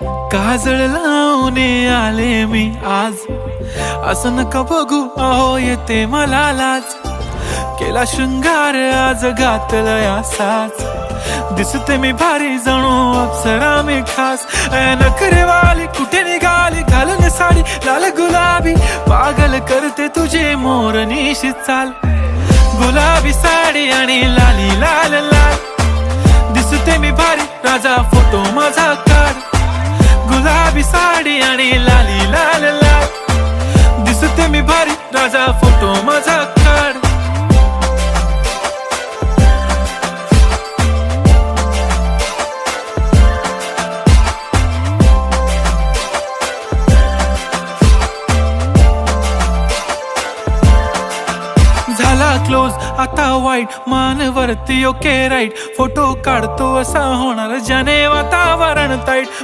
काजळ लावून आले मी आज, असं नका बघू अहो येते मला लाज. केला शृंगार आज घातला असाच, दिसते मी भारी जणू अप्सरा मी खास. नखरेवाली कुठे निघाली घालून साडी लाल गुलाबी, पागल करते तुझे मोरनीशी चाल. गुलाबी साडी आणि लाली लाल लाल, दिसते मी भारी राजा फोटो माझा काढ. गुलाबी साडी आणि लाली लाल लाल, दिसते मी भारी राजा फोटो माझा काढ. झाला क्लोज आता वाईट, मान वरती ओके राईट. फोटो काढतो असा होणार ज्याने वातावरण ताईट.